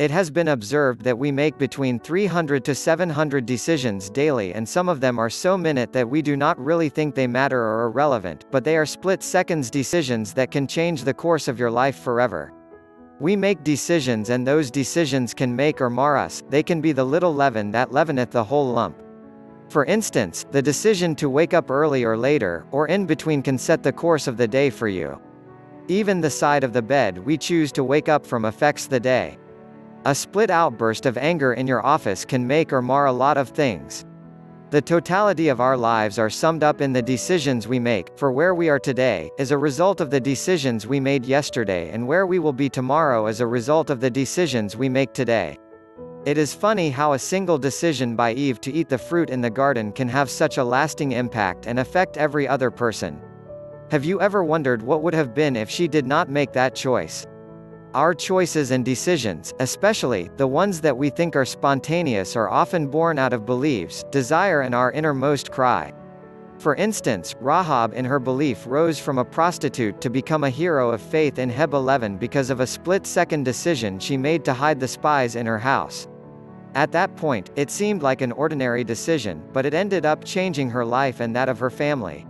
It has been observed that we make between 300 to 700 decisions daily, and some of them are so minute that we do not really think they matter or are relevant, but they are split-seconds decisions that can change the course of your life forever. We make decisions, and those decisions can make or mar us. They can be the little leaven that leaveneth the whole lump. For instance, the decision to wake up early or later, or in between, can set the course of the day for you. Even the side of the bed we choose to wake up from affects the day. A split outburst of anger in your office can make or mar a lot of things. The totality of our lives are summed up in the decisions we make, for where we are today is a result of the decisions we made yesterday, and where we will be tomorrow is a result of the decisions we make today. It is funny how a single decision by Eve to eat the fruit in the garden can have such a lasting impact and affect every other person. Have you ever wondered what would have been if she did not make that choice? Our choices and decisions, especially the ones that we think are spontaneous, are often born out of beliefs, desire, and our innermost cry. For instance, Rahab in her belief rose from a prostitute to become a hero of faith in Heb 11 because of a split-second decision she made to hide the spies in her house. At that point, it seemed like an ordinary decision, but it ended up changing her life and that of her family.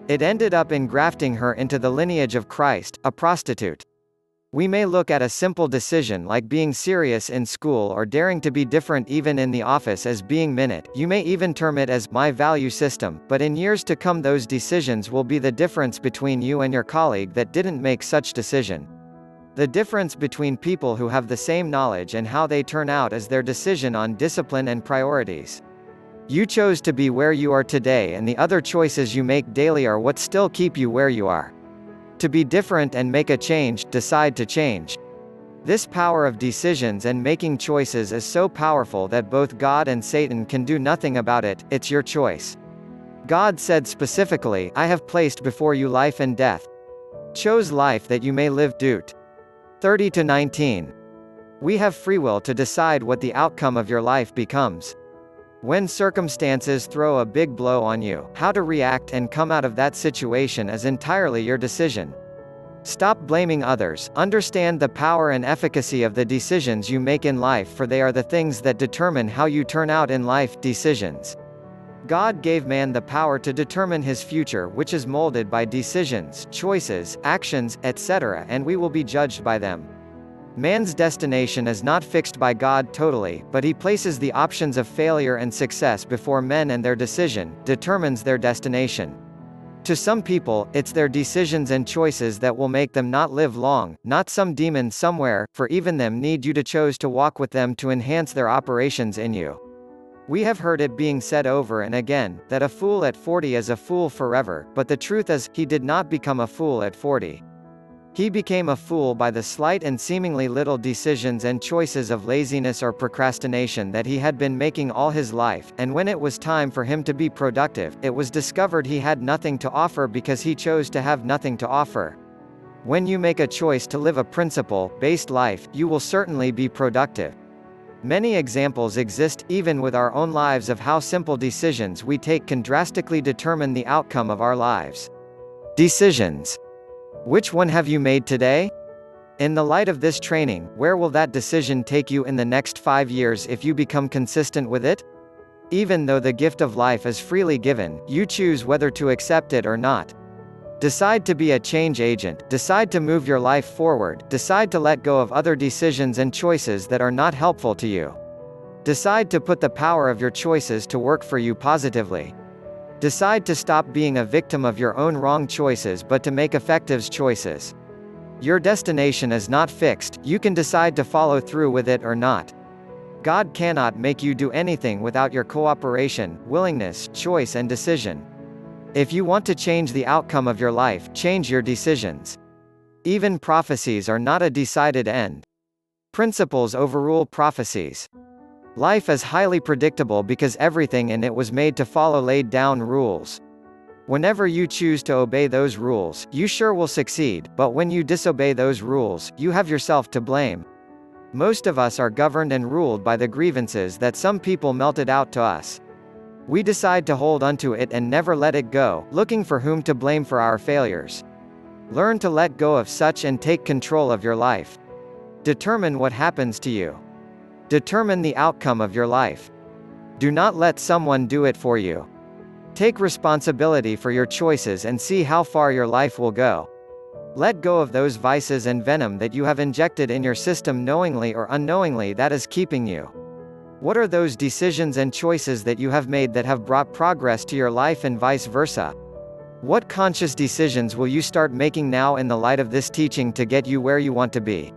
It ended up engrafting her into the lineage of Christ, a prostitute. We may look at a simple decision like being serious in school or daring to be different even in the office as being minute. You may even term it as my value system, but in years to come those decisions will be the difference between you and your colleague that didn't make such decision. The difference between people who have the same knowledge and how they turn out is their decision on discipline and priorities. You chose to be where you are today, and the other choices you make daily are what still keep you where you are. To be different and make a change, decide to change. This power of decisions and making choices is so powerful that both God and Satan can do nothing about it. It's your choice. God said specifically, I have placed before you life and death. Choose life that you may live. Deut. 30-19. We have free will to decide what the outcome of your life becomes. When circumstances throw a big blow on you, how to react and come out of that situation is entirely your decision. Stop blaming others, understand the power and efficacy of the decisions you make in life, for they are the things that determine how you turn out in life. Decisions. God gave man the power to determine his future, which is molded by decisions, choices, actions, etc., and we will be judged by them. Man's destination is not fixed by God totally, but he places the options of failure and success before men, and their decision determines their destination. To some people, it's their decisions and choices that will make them not live long, not some demon somewhere, for even them need you to choose to walk with them to enhance their operations in you. We have heard it being said over and again, that a fool at 40 is a fool forever, but the truth is, he did not become a fool at 40. He became a fool by the slight and seemingly little decisions and choices of laziness or procrastination that he had been making all his life, and when it was time for him to be productive, it was discovered he had nothing to offer because he chose to have nothing to offer. When you make a choice to live a principle-based life, you will certainly be productive. Many examples exist, even with our own lives, of how simple decisions we take can drastically determine the outcome of our lives. Decisions. Which one have you made today? In the light of this training, where will that decision take you in the next 5 years if you become consistent with it? Even though the gift of life is freely given, you choose whether to accept it or not. Decide to be a change agent, decide to move your life forward, decide to let go of other decisions and choices that are not helpful to you. Decide to put the power of your choices to work for you positively. Decide to stop being a victim of your own wrong choices but to make effective choices. Your destination is not fixed, you can decide to follow through with it or not. God cannot make you do anything without your cooperation, willingness, choice and decision. If you want to change the outcome of your life, change your decisions. Even prophecies are not a decided end. Principles overrule prophecies. Life is highly predictable because everything in it was made to follow laid down rules. Whenever you choose to obey those rules, you sure will succeed, but when you disobey those rules, you have yourself to blame. Most of us are governed and ruled by the grievances that some people melted out to us. We decide to hold onto it and never let it go, looking for whom to blame for our failures. Learn to let go of such and take control of your life. Determine what happens to you. Determine the outcome of your life. Do not let someone do it for you. Take responsibility for your choices and see how far your life will go. Let go of those vices and venom that you have injected in your system knowingly or unknowingly that is keeping you. What are those decisions and choices that you have made that have brought progress to your life and vice versa? What conscious decisions will you start making now in the light of this teaching to get you where you want to be?